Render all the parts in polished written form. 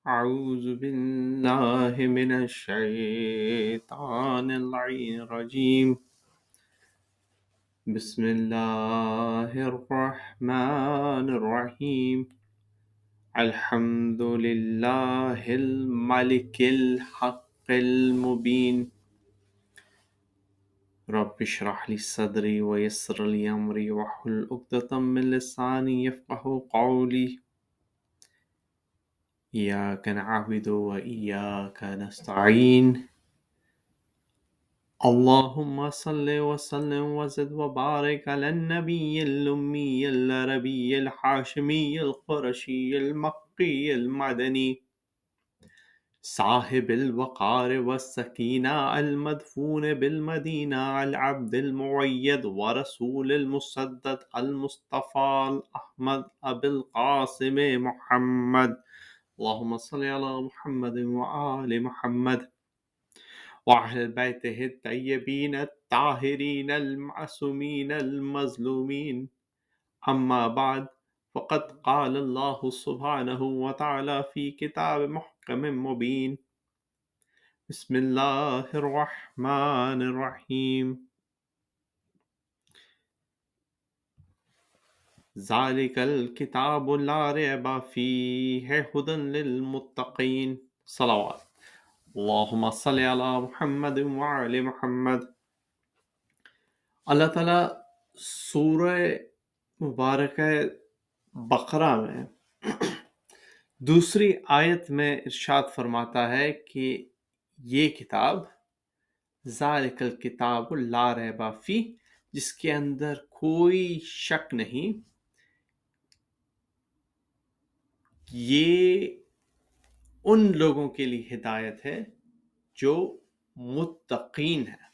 أعوذ بالله من الشيطان اللعين الرجيم بسم الله الرحمن الرحيم الحمد لله الملك الحق المبين رب اشرح لي صدري ويسر لي أمري واحلل عقدة من لساني يفقهوا قولي إياك نعبد وإياك نستعين اللهم صل وسلم وزد وبارك على النبي الأمي العربي الحاشمي القرشي المكي المدني صاحب الوقار والسكينة المدفون بالمدينة العبد المؤيد ورسول المسدد المصطفى الأحمد أبي القاسم محمد اللهم صل على محمد وآل محمد وأهل بيته الطيبين الطاهرين المعصومين المظلومين أما بعد فقد قال الله سبحانه وتعالى في كتاب محكم مبين بسم الله الرحمن الرحيم ذلك الكتاب لا ريب فيه هدى للمتقين صلوات اللهم صل على محمد وعلى محمد. اللہ تعالیٰ سورہ مبارکہ بقرہ میں دوسری آیت میں ارشاد فرماتا ہے کہ یہ کتاب ذالک الکتاب لا ریب فیہ، جس کے اندر کوئی شک نہیں، یہ ان لوگوں کے لیے ہدایت ہے جو متقین ہیں،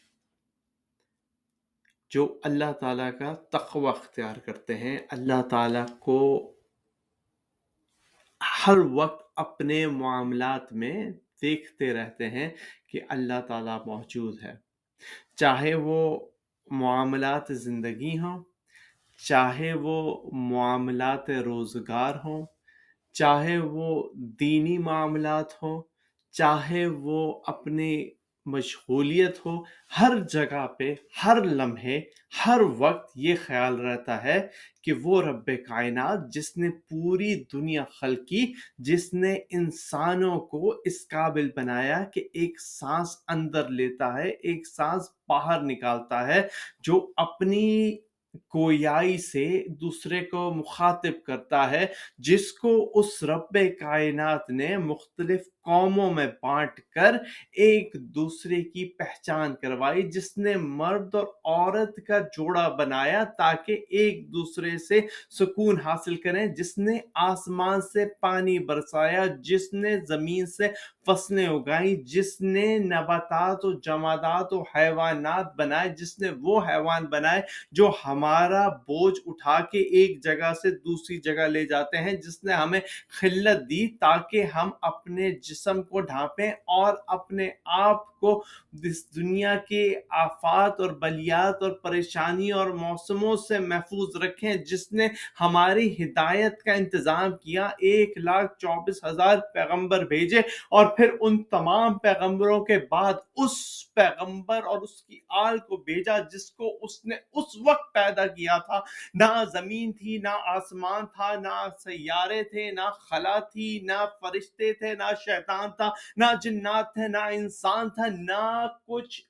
جو اللہ تعالیٰ کا تقوی اختیار کرتے ہیں، اللہ تعالیٰ کو ہر وقت اپنے معاملات میں دیکھتے رہتے ہیں کہ اللہ تعالیٰ موجود ہے، چاہے وہ معاملات زندگی ہوں، چاہے وہ معاملات روزگار ہوں، چاہے وہ دینی معاملات ہوں، چاہے وہ اپنی مشغولیت ہو، ہر جگہ پہ ہر لمحے ہر وقت یہ خیال رہتا ہے کہ وہ رب کائنات جس نے پوری دنیا خلق کی، جس نے انسانوں کو اس قابل بنایا کہ ایک سانس اندر لیتا ہے ایک سانس باہر نکالتا ہے، جو اپنی گویائی سے دوسرے کو مخاطب کرتا ہے، جس کو اس رب کائنات نے مختلف قوموں میں بانٹ کر ایک دوسرے کی پہچان کروائی، جس نے مرد اور عورت کا جوڑا بنایا تاکہ ایک دوسرے سے سکون حاصل کریں، جس نے آسمان سے پانی برسایا، جس نے زمین سے فصلیں اگائیں، جس نے نباتات و جمادات و حیوانات بنائے، جس نے وہ حیوان بنائے جو ہمارا بوجھ اٹھا کے ایک جگہ سے دوسری جگہ لے جاتے ہیں، جس نے ہمیں خلت دی تاکہ ہم اپنے جسم کو ڈھانپیں اور اپنے آپ کو اس دنیا کے آفات اور بلیات اور پریشانی اور موسموں سے محفوظ رکھیں، جس نے ہماری ہدایت کا انتظام کیا، 1,24,000 پیغمبر بھیجے اور پھر ان تمام پیغمبروں کے بعد اس پیغمبر اور اس کی آل کو بھیجا جس کو اس نے اس وقت پیدا کیا تھا، نہ زمین تھی، نہ آسمان تھا، نہ سیارے تھے، نہ خلا تھی، نہ فرشتے تھے، نہ شیطان تھا، نہ جنات تھے، نہ انسان تھا، نہ کچھ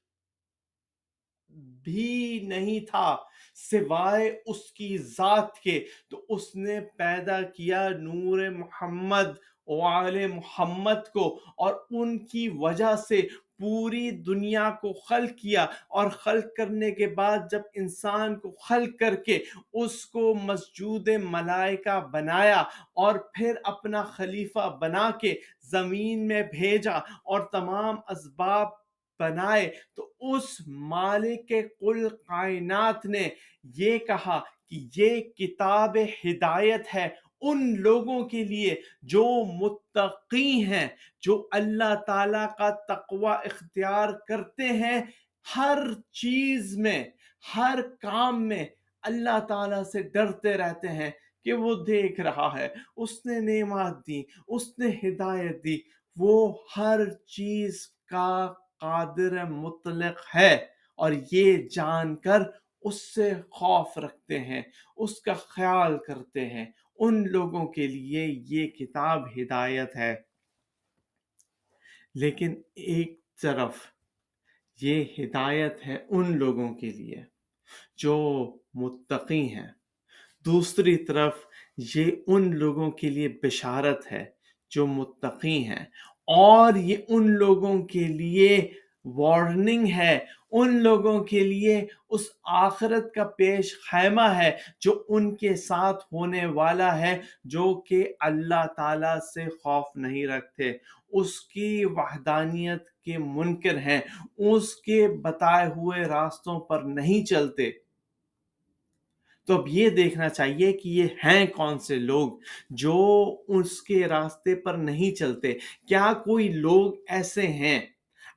بھی نہیں تھا سوائے اس کی ذات کے۔ تو اس نے پیدا کیا نور محمد وآل محمد کو، اور ان کی وجہ سے پوری دنیا کو خلق کیا، اور خلق کرنے کے بعد جب انسان کو خلق کر کے اس کو مسجود ملائکہ بنایا اور پھر اپنا خلیفہ بنا کے زمین میں بھیجا اور تمام اسباب بنائے، تو اس مالک کل کائنات نے یہ کہا کہ یہ کتاب ہدایت ہے ان لوگوں کے لیے جو متقی ہیں، جو اللہ تعالیٰ کا تقوی اختیار کرتے ہیں، ہر چیز میں ہر کام میں اللہ تعالیٰ سے ڈرتے رہتے ہیں، کہ وہ دیکھ رہا ہے، اس نے نعمات دی، اس نے ہدایت دی، وہ ہر چیز کا قادر مطلق ہے، اور یہ جان کر اس سے خوف رکھتے ہیں، اس کا خیال کرتے ہیں، ان لوگوں کے لیے یہ کتاب ہدایت ہے۔ لیکن ایک طرف یہ ہدایت ہے ان لوگوں کے لیے جو متقی ہیں، دوسری طرف یہ ان لوگوں کے لیے بشارت ہے جو متقی ہیں، اور یہ ان لوگوں کے لیے وارننگ ہے، ان لوگوں کے لیے اس آخرت کا پیش خیمہ ہے جو ان کے ساتھ ہونے والا ہے، جو کہ اللہ تعالیٰ سے خوف نہیں رکھتے، اس کی وحدانیت کے منکر ہیں، اس کے بتائے ہوئے راستوں پر نہیں چلتے۔ تو اب یہ دیکھنا چاہیے کہ یہ ہیں کون سے لوگ جو اس کے راستے پر نہیں چلتے۔ کیا کوئی لوگ ایسے ہیں؟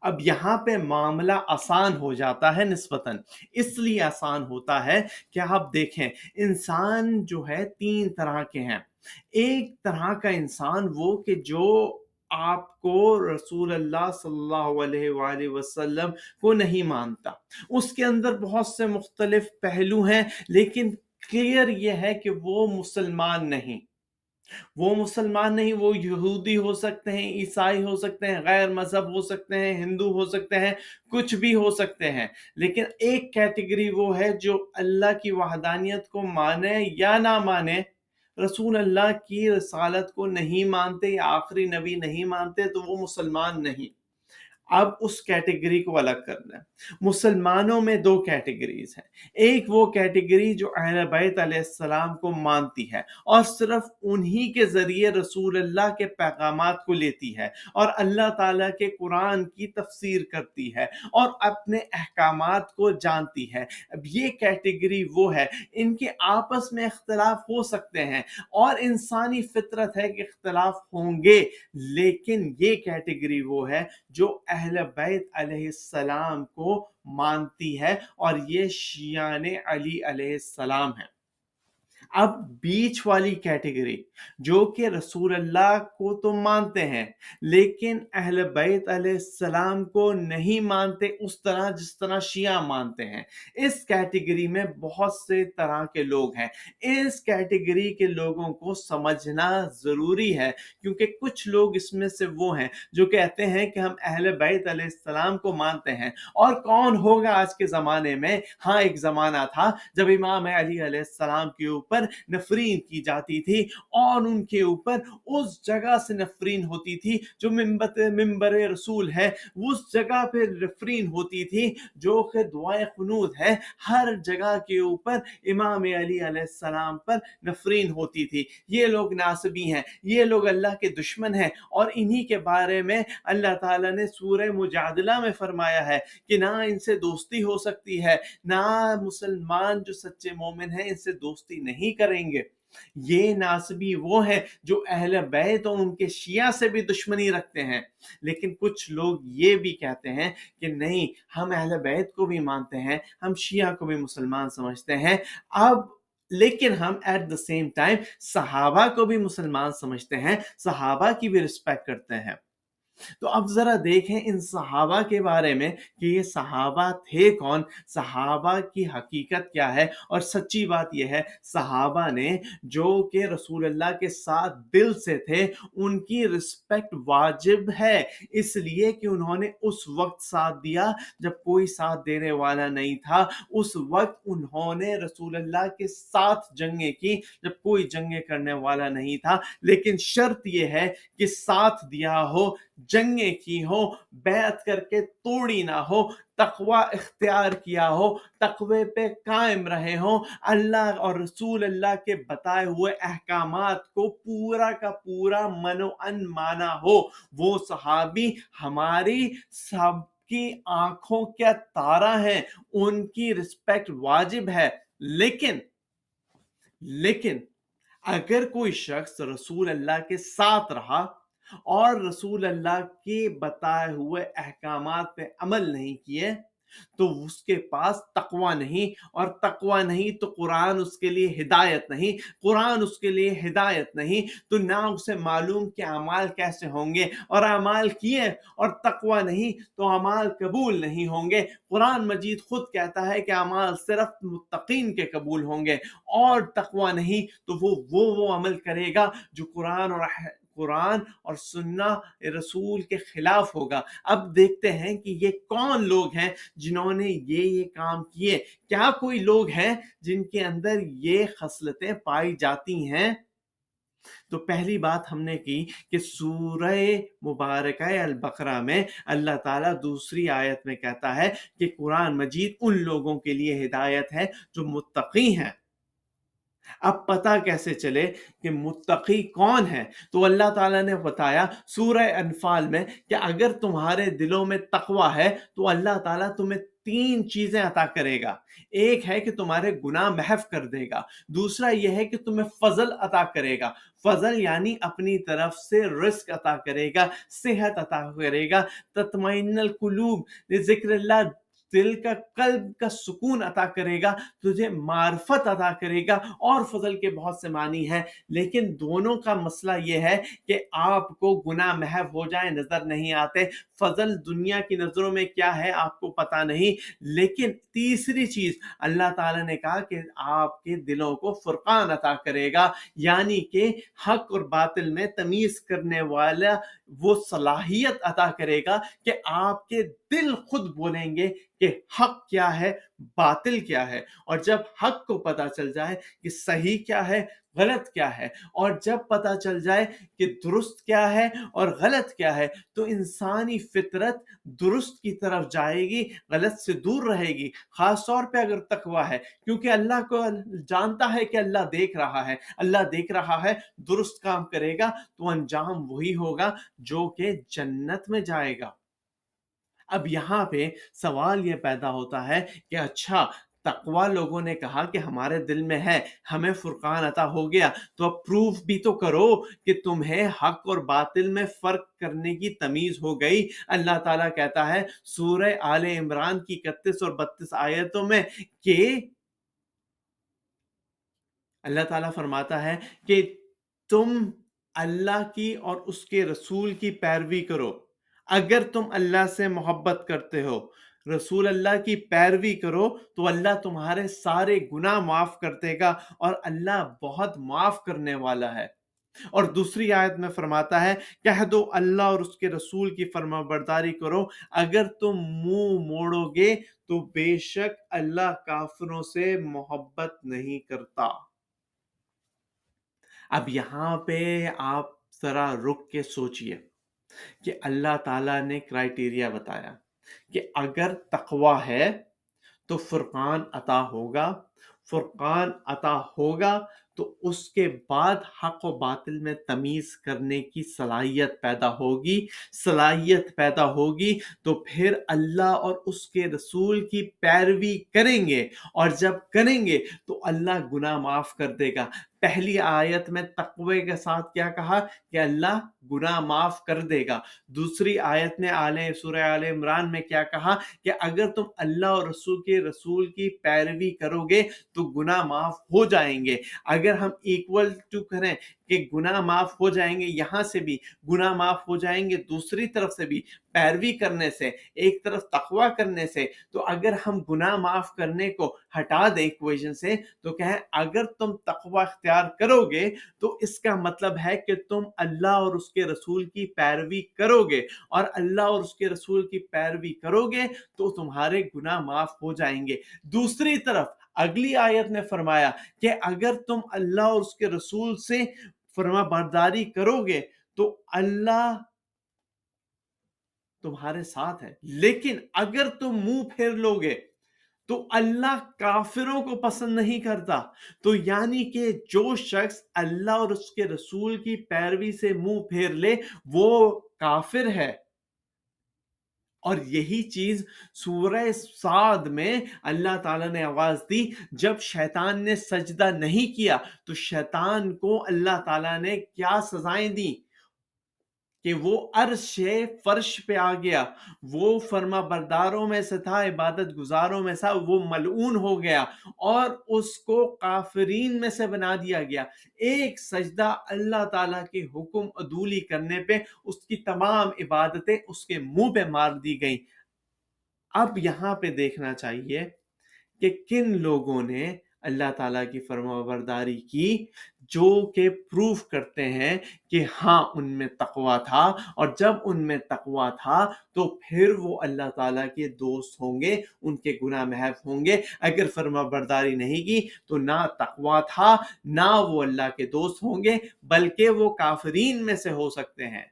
اب یہاں پہ معاملہ آسان ہو جاتا ہے نسبتاً، اس لیے آسان ہوتا ہے کہ آپ دیکھیں انسان جو ہے تین طرح کے ہیں۔ ایک طرح کا انسان وہ کہ جو آپ کو رسول اللہ صلی اللہ علیہ وآلہ وسلم کو نہیں مانتا، اس کے اندر بہت سے مختلف پہلو ہیں، لیکن کلیئر یہ ہے کہ وہ مسلمان نہیں، وہ یہودی ہو سکتے ہیں، عیسائی ہو سکتے ہیں، غیر مذہب ہو سکتے ہیں، ہندو ہو سکتے ہیں، کچھ بھی ہو سکتے ہیں، لیکن ایک کیٹیگری وہ ہے جو اللہ کی وحدانیت کو مانے یا نہ مانے، رسول اللہ کی رسالت کو نہیں مانتے یا آخری نبی نہیں مانتے، تو وہ مسلمان نہیں۔ اب اس کیٹیگری کو الگ کرنا ہے۔ مسلمانوں میں دو کیٹیگریز ہیں۔ ایک وہ کیٹیگری جو اہل بیت علیہ السلام کو مانتی ہے اور صرف انہی کے ذریعے رسول اللہ کے پیغامات کو لیتی ہے اور اللہ تعالیٰ کے قرآن کی تفسیر کرتی ہے اور اپنے احکامات کو جانتی ہے۔ اب یہ کیٹیگری وہ ہے، ان کے آپس میں اختلاف ہو سکتے ہیں اور انسانی فطرت ہے کہ اختلاف ہوں گے، لیکن یہ کیٹیگری وہ ہے جو اہل بیت علیہ السلام کو مانتی ہے، اور یہ شیعان علی علیہ السلام ہیں۔ اب بیچ والی کیٹیگری جو کہ رسول اللہ کو تو مانتے ہیں لیکن اہل بیت علیہ السلام کو نہیں مانتے اس طرح جس طرح شیعہ مانتے ہیں، اس کیٹیگری میں بہت سے طرح کے لوگ ہیں۔ اس کیٹیگری کے لوگوں کو سمجھنا ضروری ہے، کیونکہ کچھ لوگ اس میں سے وہ ہیں جو کہتے ہیں کہ ہم اہل بیت علیہ السلام کو مانتے ہیں، اور کون ہوگا آج کے زمانے میں؟ ہاں، ایک زمانہ تھا جب امام علی علیہ السلام کے اوپر نفرین کی جاتی تھی اور ان کے اوپر اس جگہ سے نفرین ہوتی تھی جو ممبر رسول ہے، اس جگہ پہ نفرین ہوتی تھی جو کہ دعائے قنوت ہے، ہر جگہ کے اوپر امام علی علیہ السلام پر نفرین ہوتی تھی۔ یہ لوگ ناصبی ہیں، یہ لوگ اللہ کے دشمن ہیں، اور انہی کے بارے میں اللہ تعالیٰ نے سورہ مجادلہ میں فرمایا ہے کہ نہ ان سے دوستی ہو سکتی ہے، نہ مسلمان جو سچے مومن ہیں ان سے دوستی نہیں کریں گے۔ یہ ناصبی وہ ہیں جو اہل بیت اور ان کے شیعہ سے بھی دشمنی رکھتے ہیں، لیکن کچھ لوگ یہ بھی کہتے ہیں کہ نہیں، ہم اہل بیت کو بھی مانتے ہیں، ہم شیعہ کو بھی مسلمان سمجھتے ہیں، لیکن ہم ایٹ دا سیم ٹائم صحابہ کو بھی مسلمان سمجھتے ہیں، صحابہ کی بھی رسپیکٹ کرتے ہیں۔ تو اب ذرا دیکھیں ان صحابہ کے بارے میں کہ یہ صحابہ تھے کون، صحابہ کی حقیقت کیا ہے، اور سچی بات یہ ہے صحابہ نے جو کہ رسول اللہ کے ساتھ دل سے تھے، ان کی رسپیکٹ واجب ہے، اس لیے کہ انہوں نے اس وقت ساتھ دیا جب کوئی ساتھ دینے والا نہیں تھا، اس وقت انہوں نے رسول اللہ کے ساتھ جنگیں کی جب کوئی جنگیں کرنے والا نہیں تھا، لیکن شرط یہ ہے کہ ساتھ دیا ہو، جنگیں کی ہو، بیعت کر کے توڑی نہ ہو، تقوی اختیار کیا ہو، تقوی پہ قائم رہے ہوں، اللہ اور رسول اللہ کے بتائے ہوئے احکامات کو پورا کا پورا من و ان مانا ہو، وہ صحابی ہماری سب کی آنکھوں کیا تارا ہیں، ان کی رسپیکٹ واجب ہے۔ لیکن اگر کوئی شخص رسول اللہ کے ساتھ رہا اور رسول اللہ کے بتائے ہوئے احکامات پہ عمل نہیں کیے، تو اس کے پاس تقوی نہیں، اور تقوی نہیں تو قرآن اس کے لیے ہدایت نہیں، قرآن اس کے لیے ہدایت نہیں تو نہ اسے معلوم کہ اعمال کیسے ہوں گے، اور اعمال کیے اور تقوی نہیں تو اعمال قبول نہیں ہوں گے۔ قرآن مجید خود کہتا ہے کہ اعمال صرف متقین کے قبول ہوں گے، اور تقوی نہیں تو وہ عمل کرے گا جو قرآن اور سنت رسول کے خلاف ہوگا۔ اب دیکھتے ہیں کہ یہ کون لوگ ہیں جنہوں نے یہ کام کیے۔ کیا کوئی لوگ ہیں جن کے اندر یہ خصلتیں پائی جاتی ہیں؟ تو پہلی بات ہم نے کی کہ سورہ مبارکہ البقرہ میں اللہ تعالیٰ دوسری آیت میں کہتا ہے کہ قرآن مجید ان لوگوں کے لیے ہدایت ہے جو متقی ہیں۔ اب پتہ کیسے چلے کہ متقی کون ہے؟ تو اللہ تعالیٰ نے بتایا سورہ انفال میں کہ اگر تمہارے دلوں میں تقوی ہے تو اللہ تعالیٰ تمہیں 3 چیزیں عطا کرے گا۔ ایک ہے کہ تمہارے گناہ محو کر دے گا، دوسرا یہ ہے کہ تمہیں فضل عطا کرے گا، فضل یعنی اپنی طرف سے رزق عطا کرے گا، صحت عطا کرے گا، تطمئن القلوب ذکر اللہ، دل کا قلب کا سکون عطا کرے گا، تجھے معرفت عطا کرے گا، اور فضل کے بہت سے معنی ہیں۔ لیکن دونوں کا مسئلہ یہ ہے کہ آپ کو گناہ محو ہو جائیں نظر نہیں آتے، فضل دنیا کی نظروں میں کیا ہے آپ کو پتہ نہیں۔ لیکن تیسری چیز اللہ تعالیٰ نے کہا کہ آپ کے دلوں کو فرقان عطا کرے گا، یعنی کہ حق اور باطل میں تمیز کرنے والا وہ صلاحیت عطا کرے گا کہ آپ کے دل خود بولیں گے کہ حق کیا ہے، باطل کیا ہے۔ اور جب حق کو پتہ چل جائے کہ صحیح کیا ہے، غلط کیا ہے، اور جب پتہ چل جائے کہ درست کیا ہے اور غلط کیا ہے، تو انسانی فطرت درست کی طرف جائے گی، غلط سے دور رہے گی، خاص طور پہ اگر تقوی ہے، کیونکہ اللہ کو جانتا ہے کہ اللہ دیکھ رہا ہے، اللہ دیکھ رہا ہے، درست کام کرے گا تو انجام وہی ہوگا جو کہ جنت میں جائے گا۔ اب یہاں پہ سوال یہ پیدا ہوتا ہے کہ اچھا تقوی لوگوں نے کہا کہ ہمارے دل میں ہے، ہمیں فرقان عطا ہو گیا، تو اب پروف بھی تو کرو کہ تمہیں حق اور باطل میں فرق کرنے کی تمیز ہو گئی۔ اللہ تعالیٰ کہتا ہے سورہ آل عمران کی 31 اور 32 آیتوں میں کہ اللہ تعالیٰ فرماتا ہے کہ تم اللہ کی اور اس کے رسول کی پیروی کرو۔ اگر تم اللہ سے محبت کرتے ہو، رسول اللہ کی پیروی کرو تو اللہ تمہارے سارے گناہ معاف کر دے گا، اور اللہ بہت معاف کرنے والا ہے۔ اور دوسری آیت میں فرماتا ہے کہہ دو اللہ اور اس کے رسول کی فرما برداری کرو، اگر تم منہ موڑو گے تو بے شک اللہ کافروں سے محبت نہیں کرتا۔ اب یہاں پہ آپ ذرا رک کے سوچئے کہ اللہ تعالیٰ نے کرائیٹیریا بتایا کہ اگر تقوی ہے تو فرقان عطا ہوگا، فرقان عطا ہوگا تو اس کے بعد حق و باطل میں تمیز کرنے کی صلاحیت پیدا ہوگی، صلاحیت پیدا ہوگی تو پھر اللہ اور اس کے رسول کی پیروی کریں گے، اور جب کریں گے تو اللہ گناہ معاف کر دے گا۔ پہلی آیت میں تقوی کے ساتھ کیا کہا کہ اللہ گناہ معاف کر دے گا، دوسری آیت میں سورہ آل عمران میں کیا کہا کہ اگر تم اللہ اور رسول کی پیروی کرو گے تو گناہ معاف ہو جائیں گے۔ اگر ہم ایکول ٹو کریں کہ گناہ معاف ہو جائیں گے، یہاں سے بھی گناہ معاف ہو جائیں گے، دوسری طرف سے بھی پیروی کرنے سے، ایک طرف تقوی کرنے سے، تو اگر ہم گناہ معاف کرنے کو ہٹا دیں ایکویشن سے تو کہیں اگر تم تقوی اختیار کرو گے تو اس کا مطلب ہے کہ تم اللہ اور اس کے رسول کی پیروی کرو گے، اور اللہ اور اس کے رسول کی پیروی کرو گے تو تمہارے گناہ معاف ہو جائیں گے۔ دوسری طرف اگلی آیت نے فرمایا کہ اگر تم اللہ اور اس کے رسول سے فرما برداری کرو گے تو اللہ تمہارے ساتھ ہے، لیکن اگر تم منہ پھیر لو گے تو اللہ کافروں کو پسند نہیں کرتا۔ تو یعنی کہ جو شخص اللہ اور اس کے رسول کی پیروی سے منہ پھیر لے وہ کافر ہے۔ اور یہی چیز سورہ صاد میں اللہ تعالیٰ نے آواز دی جب شیطان نے سجدہ نہیں کیا تو شیطان کو اللہ تعالیٰ نے کیا سزائیں دی؟ کہ وہ عرش فرش پہ آ گیا، وہ فرما برداروں میں سے تھا، عبادت گزاروں میں سے، وہ ملعون ہو گیا اور اس کو کافرین میں سے بنا دیا گیا۔ ایک سجدہ اللہ تعالیٰ کے حکم عدولی کرنے پہ اس کی تمام عبادتیں اس کے منہ پہ مار دی گئیں۔ اب یہاں پہ دیکھنا چاہیے کہ کن لوگوں نے اللہ تعالیٰ کی فرما برداری کی، جو کہ پروف کرتے ہیں کہ ہاں ان میں تقویٰ تھا، اور جب ان میں تقویٰ تھا تو پھر وہ اللہ تعالیٰ کے دوست ہوں گے، ان کے گناہ محو ہوں گے۔ اگر فرما برداری نہیں کی تو نہ تقویٰ تھا، نہ وہ اللہ کے دوست ہوں گے، بلکہ وہ کافرین میں سے ہو سکتے ہیں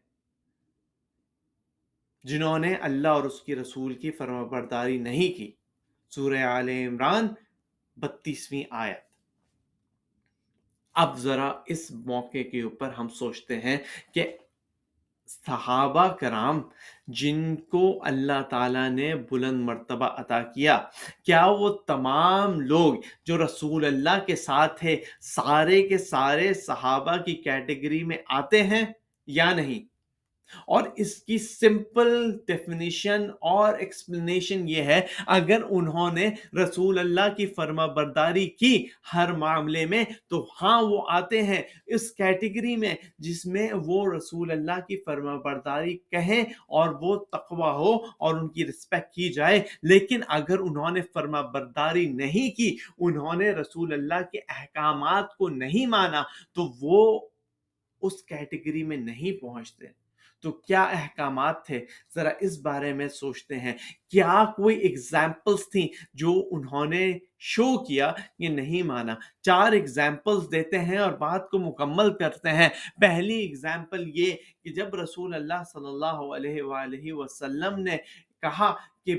جنہوں نے اللہ اور اس کی رسول کی فرما برداری نہیں کی۔ سورہ آل عمران 32ویں آیت۔ اب ذرا اس موقع کے اوپر ہم سوچتے ہیں کہ صحابہ کرام جن کو اللہ تعالیٰ نے بلند مرتبہ عطا کیا، کیا وہ تمام لوگ جو رسول اللہ کے ساتھ تھے سارے کے سارے صحابہ کی کیٹیگری میں آتے ہیں یا نہیں؟ اور اس کی سمپل ڈیفینیشن اور ایکسپلینیشن یہ ہے، اگر انہوں نے رسول اللہ کی فرما برداری کی ہر معاملے میں تو ہاں وہ آتے ہیں اس کیٹیگری میں جس میں وہ رسول اللہ کی فرما برداری کہیں اور وہ تقویٰ ہو اور ان کی رسپیکٹ کی جائے۔ لیکن اگر انہوں نے فرما برداری نہیں کی، انہوں نے رسول اللہ کے احکامات کو نہیں مانا، تو وہ اس کیٹیگری میں نہیں پہنچتے۔ تو کیا احکامات تھے؟ ذرا اس بارے میں سوچتے ہیں۔ کیا کوئی ایگزامپلز تھیں جو انہوں نے شو کیا یہ نہیں مانا؟ 4 ایگزامپلز دیتے ہیں اور بات کو مکمل کرتے ہیں۔ پہلی ایگزامپل یہ کہ جب رسول اللہ صلی اللہ علیہ وآلہ وسلم نے کہا کہ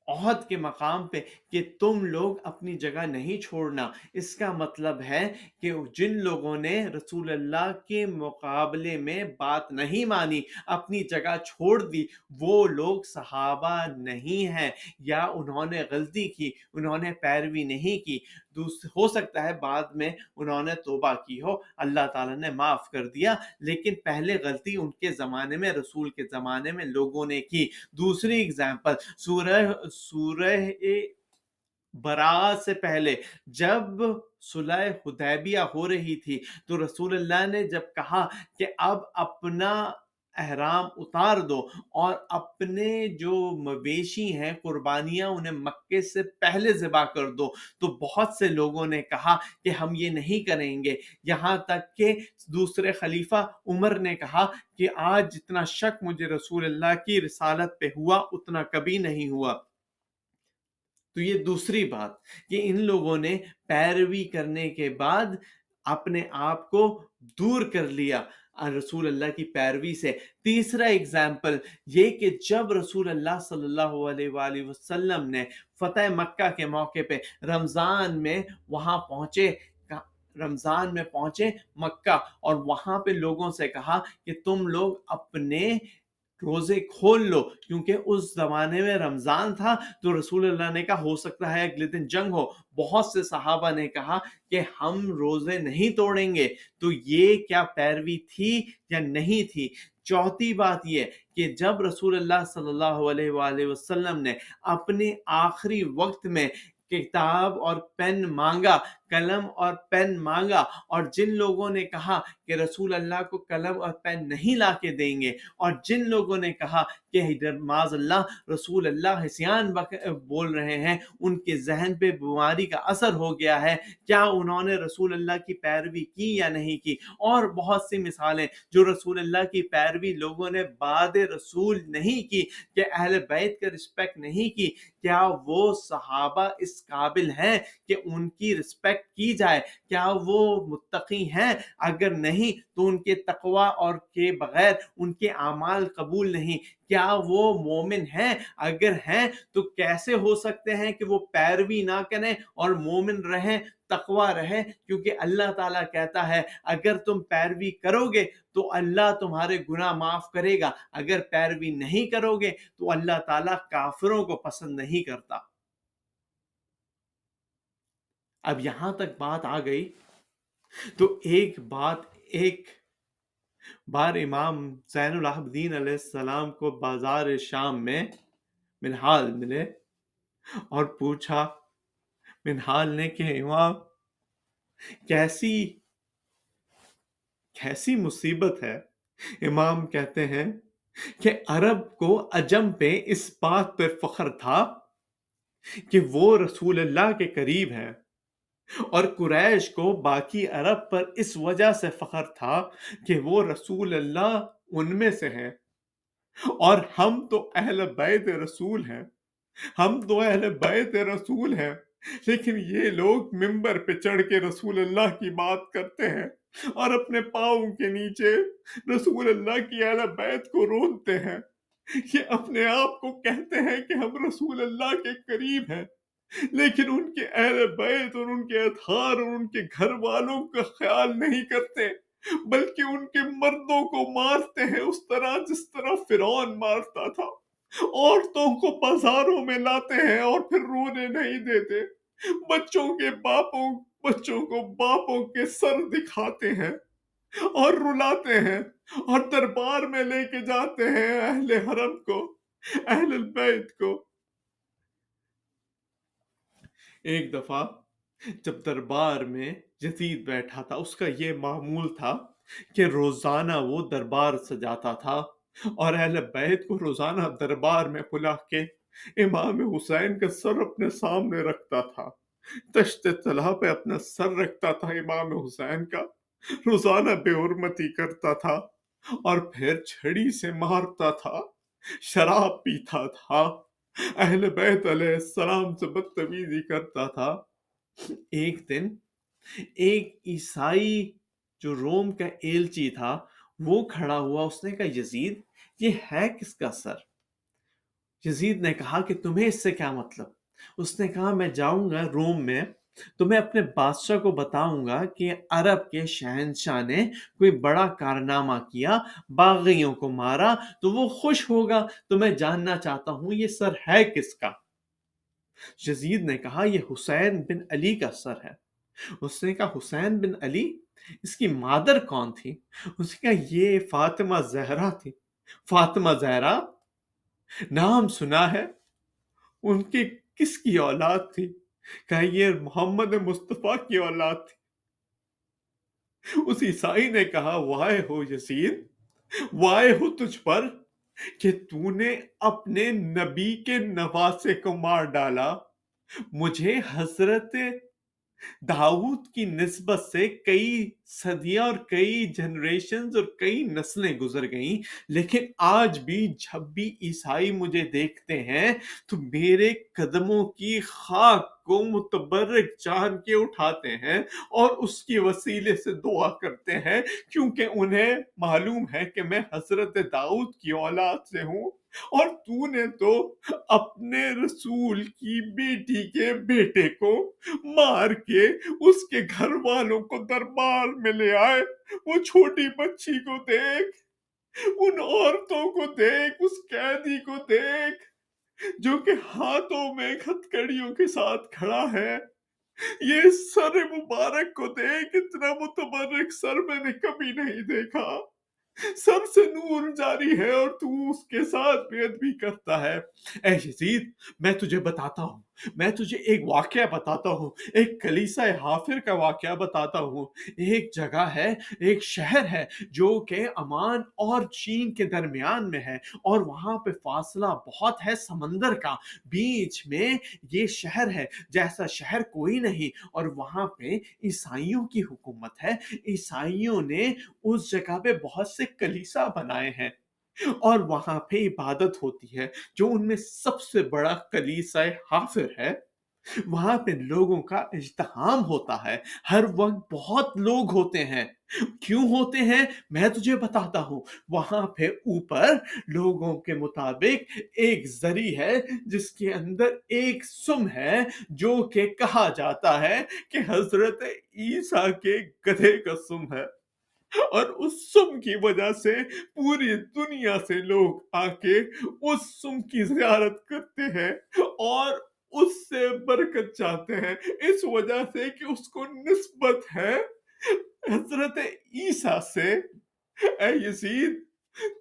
عہد کے مقام پہ کہ تم لوگ اپنی جگہ نہیں چھوڑنا، اس کا مطلب ہے کہ جن لوگوں نے رسول اللہ کے مقابلے میں بات نہیں مانی، اپنی جگہ چھوڑ دی، وہ لوگ صحابہ نہیں ہیں، یا انہوں نے غلطی کی، انہوں نے پیروی نہیں کی۔ ہو سکتا ہے بعد میں انہوں نے توبہ کی ہو، اللہ تعالیٰ نے معاف کر دیا، لیکن پہلے غلطی ان کے زمانے میں، رسول کے زمانے میں لوگوں نے کی۔ دوسری اگزامپل سورہ براءت سے پہلے جب صلح حدیبیہ ہو رہی تھی تو رسول اللہ نے جب کہا کہ اب اپنا احرام اتار دو اور اپنے جو مویشی ہیں قربانیاں انہیں مکے سے پہلے ذبح کر دو، تو بہت سے لوگوں نے کہا کہ ہم یہ نہیں کریں گے، یہاں تک کہ دوسرے خلیفہ عمر نے کہا کہ آج جتنا شک مجھے رسول اللہ کی رسالت پہ ہوا اتنا کبھی نہیں ہوا۔ تو یہ دوسری بات کہ ان لوگوں نے پیروی کرنے کے بعد اپنے آپ کو دور کر لیا رسول اللہ کی پیروی سے۔ تیسرا اگزامپل یہ کہ جب رسول اللہ صلی اللہ علیہ وآلہ وسلم نے فتح مکہ کے موقع پہ رمضان میں وہاں پہنچے مکہ، اور وہاں پہ لوگوں سے کہا کہ تم لوگ اپنے روزے کھول لو، کیونکہ اس زمانے میں رمضان تھا تو رسول اللہ نے کہا ہو سکتا ہے اگلے دن جنگ ہو۔ بہت سے صحابہ نے کہا کہ ہم روزے نہیں توڑیں گے۔ تو یہ کیا پیروی تھی یا نہیں تھی؟ چوتھی بات یہ کہ جب رسول اللہ صلی اللہ علیہ وآلہ وسلم نے اپنے آخری وقت میں کتاب اور پین مانگا، قلم اور پین مانگا، اور جن لوگوں نے کہا کہ رسول اللہ کو قلم اور پین نہیں لا کے دیں گے، اور جن لوگوں نے کہا کہ معاذ اللہ رسول اللہ عصیان بول رہے ہیں، ان کے ذہن پہ بیماری کا اثر ہو گیا ہے، کیا انہوں نے رسول اللہ کی پیروی کی یا نہیں کی؟ اور بہت سی مثالیں جو رسول اللہ کی پیروی لوگوں نے بعد رسول نہیں کی، کہ اہل بیت کا رسپیکٹ نہیں کی، کیا وہ صحابہ اس قابل ہیں کہ ان کی رسپیکٹ کی جائے؟ کیا وہ متقی ہیں؟ اگر نہیں تو ان کے تقوی اور کے بغیر ان کے اعمال قبول نہیں۔ کیا وہ مومن ہیں؟ اگر ہیں تو کیسے ہو سکتے ہیں کہ وہ پیروی نہ کریں اور مومن رہیں، تقوی رہے؟ کیونکہ اللہ تعالیٰ کہتا ہے اگر تم پیروی کرو گے تو اللہ تمہارے گناہ معاف کرے گا، اگر پیروی نہیں کرو گے تو اللہ تعالیٰ کافروں کو پسند نہیں کرتا۔ اب یہاں تک بات آ گئی تو ایک بار امام زین العابدین علیہ السلام کو بازار شام میں منہال ملے اور پوچھا منہال نے کہ امام کیسی کیسی مصیبت ہے؟ امام کہتے ہیں کہ عرب کو عجم پہ اس بات پر فخر تھا کہ وہ رسول اللہ کے قریب ہیں، اور قریش کو باقی عرب پر اس وجہ سے فخر تھا کہ وہ رسول اللہ ان میں سے ہیں، اور ہم تو اہل بیت رسول ہیں، ہم تو اہل بیت رسول ہیں، لیکن یہ لوگ ممبر پہ چڑھ کے رسول اللہ کی بات کرتے ہیں اور اپنے پاؤں کے نیچے رسول اللہ کی اہل بیت کو رونتے ہیں۔ یہ اپنے آپ کو کہتے ہیں کہ ہم رسول اللہ کے قریب ہیں، لیکن ان کے اہل بیت اور ان کے اطہار اور ان کے گھر والوں کا خیال نہیں کرتے، بلکہ ان کے مردوں کو مارتے ہیں اس طرح جس طرح فرعون مارتا تھا۔ عورتوں کو بازاروں میں لاتے ہیں اور پھر رونے نہیں دیتے، بچوں کو باپوں کے سر دکھاتے ہیں اور رلاتے ہیں، اور دربار میں لے کے جاتے ہیں اہل حرم کو، اہل البیت کو۔ ایک دفعہ جب دربار میں یزید بیٹھا تھا، اس کا یہ معمول تھا کہ روزانہ وہ دربار سجاتا تھا اور اہل بیت کو روزانہ دربار میں بلا کے امام حسین کا سر اپنے سامنے رکھتا تھا، تشت طلحہ پہ اپنا سر رکھتا تھا امام حسین کا، روزانہ بے حرمتی کرتا تھا اور پھر چھڑی سے مارتا تھا، شراب پیتا تھا، اہل بیت علیہ السلام سے بدتمیزی کرتا تھا۔ ایک دن ایک عیسائی جو روم کا ایلچی تھا وہ کھڑا ہوا، اس نے کہا یزید یہ ہے کس کا سر؟ یزید نے کہا کہ تمہیں اس سے کیا مطلب؟ اس نے کہا میں جاؤں گا روم میں تو میں اپنے بادشاہ کو بتاؤں گا کہ عرب کے شہنشاہ نے کوئی بڑا کارنامہ کیا، باغیوں کو مارا، تو وہ خوش ہوگا، تو میں جاننا چاہتا ہوں یہ سر ہے کس کا؟ یزید نے کہا یہ حسین بن علی کا سر ہے۔ اس نے کہا حسین بن علی، اس کی مادر کون تھی؟ اس نے کہا یہ فاطمہ زہرا تھی۔ فاطمہ زہرا نام سنا ہے، ان کی کس کی اولاد تھی؟ کہا یہ محمد مصطفیٰ کی اولاد تھی۔ اس عیسائی نے کہا وائے ہو یزید، وائے ہو تجھ پر کہ تو نے اپنے نبی کے نواسے کو مار ڈالا۔ مجھے حضرت داؤد کی نسبت سے کئی صدیاں اور کئی جنریشنز اور کئی نسلیں گزر گئیں، لیکن آج بھی جب بھی عیسائی مجھے دیکھتے ہیں تو میرے قدموں کی خاک کو متبرک جان کے اٹھاتے ہیں اور اس کی وسیلے سے دعا کرتے ہیں، کیونکہ انہیں معلوم ہے کہ میں حضرت داؤد کی اولاد سے ہوں، اور تو نے تو اپنے رسول کی بیٹی کے بیٹے کو مار کے اس کے گھر والوں کو دربار میں لے آئے۔ وہ چھوٹی بچی کو دیکھ، ان عورتوں کو دیکھ، اس قیدی کو دیکھ جو کہ ہاتھوں میں ہتھکڑیوں کے ساتھ کھڑا ہے، یہ سر مبارک کو دیکھ، اتنا متبرک سر میں نے کبھی نہیں دیکھا، سب سے نور جاری ہے اور تو اس کے ساتھ بے ادبی کرتا ہے۔ اے یزید میں تجھے بتاتا ہوں، میں تجھے ایک واقعہ بتاتا ہوں، ایک کلیسا حافر کا واقعہ بتاتا ہوں۔ ایک جگہ ہے، ایک شہر ہے جو کہ عمان اور چین کے درمیان میں ہے، اور وہاں پہ فاصلہ بہت ہے سمندر کا، بیچ میں یہ شہر ہے، جیسا شہر کوئی نہیں، اور وہاں پہ عیسائیوں کی حکومت ہے۔ عیسائیوں نے اس جگہ پہ بہت سے کلیسا بنائے ہیں اور وہاں پہ عبادت ہوتی ہے، جو ان میں سب سے بڑا کلیسا حافر ہے۔ وہاں پہ لوگوں کا اجتماع ہوتا ہے، ہر وقت بہت لوگ ہوتے ہیں۔ کیوں ہوتے ہیں میں تجھے بتاتا ہوں۔ وہاں پہ اوپر لوگوں کے مطابق ایک زری ہے جس کے اندر ایک سم ہے، جو کہ کہا جاتا ہے کہ حضرت عیسیٰ کے گدھے کا سم ہے، اور اس سم کی وجہ سے پوری دنیا سے لوگ آ کے اس سم کی زیارت کرتے ہیں اور اس سے برکت چاہتے ہیں، اس وجہ سے کہ اس کو نسبت ہے حضرت عیسیٰ سے۔ اے یزید،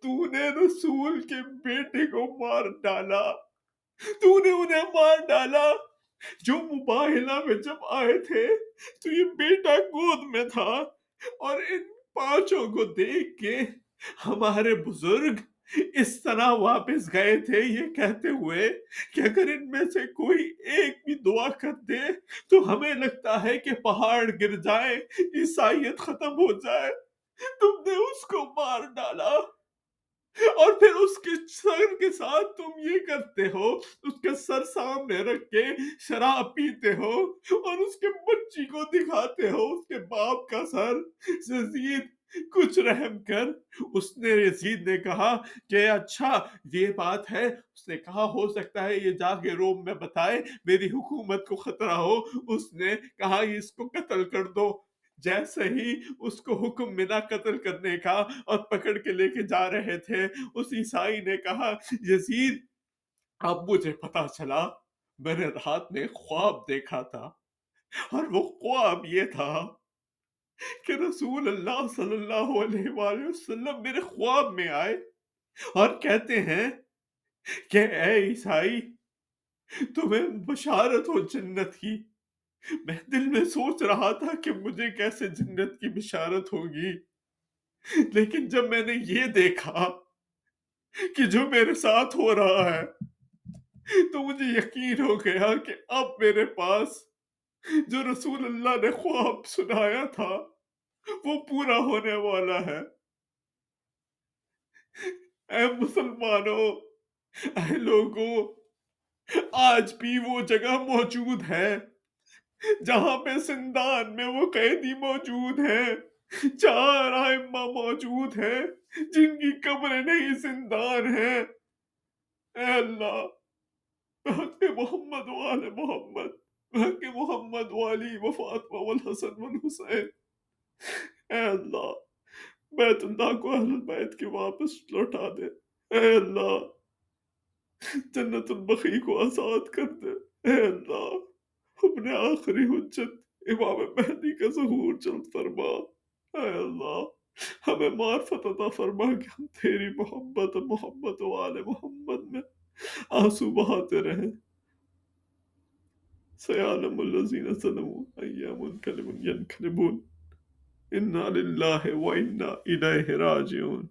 تو نے رسول کے بیٹے کو مار ڈالا، تو نے انہیں مار ڈالا۔ جو مباہلہ میں جب آئے تھے تو یہ بیٹا گود میں تھا، اور ان پانچوں کو دیکھ کے ہمارے بزرگ اس طرح واپس گئے تھے یہ کہتے ہوئے کہ اگر ان میں سے کوئی ایک بھی دعا کر دے تو ہمیں لگتا ہے کہ پہاڑ گر جائے، عیسائیت ختم ہو جائے۔ تم نے اس کو مار ڈالا، اور پھر اس کے سر کے ساتھ تم یہ کرتے ہو، اس کے سر سامنے رکھ کے شراب پیتے ہو اور اس کے بچی کو دکھاتے ہو اس کے باپ کا سر۔ یزید کچھ رحم کر۔ اس نے، یزید نے کہا کہ اچھا یہ بات ہے، اس نے کہا ہو سکتا ہے یہ جا کے روم میں بتائے، میری حکومت کو خطرہ ہو۔ اس نے کہا اس کو قتل کر دو۔ جیسے ہی اس کو حکم ملا قتل کرنے کا اور پکڑ کے لے کے جا رہے تھے، اس عیسائی نے کہا یزید اب مجھے پتا چلا، میں نے رات میں خواب دیکھا تھا، اور وہ خواب یہ تھا کہ رسول اللہ صلی اللہ علیہ وآلہ وسلم میرے خواب میں آئے اور کہتے ہیں کہ اے عیسائی تمہیں بشارت ہو جنت کی۔ میں دل میں سوچ رہا تھا کہ مجھے کیسے جنت کی بشارت ہوگی، لیکن جب میں نے یہ دیکھا کہ جو میرے ساتھ ہو رہا ہے تو مجھے یقین ہو گیا کہ اب میرے پاس جو رسول اللہ نے خواب سنایا تھا وہ پورا ہونے والا ہے۔ اے مسلمانوں، اے لوگوں، آج بھی وہ جگہ موجود ہے جہاں پہ زندان میں وہ قیدی موجود ہیں، 4 ائمہ موجود ہیں جن کی قبریں نہیں زندان ہیں۔ اے اللہ، بحق محمد وآل محمد، بحق محمد والی وفاطمہ والحسن والحسین، اے اللہ بیت اللہ کو اہل بیت کے واپس لوٹا دے۔ اے اللہ جنت البقیع کو آزاد کر دے۔ اے اللہ اپنے آخری حجت امام مہدی کا ظہور جلد فرما۔ اے اللہ ہمیں معرفت عطا فرما کہ ہم تیری محبت محمد و آل محمد میں آنسو بہاتے رہیں۔ سیعلم الذین ظلموا أی منقلب ینقلبون، انا للہ و انا الیہ راجعون۔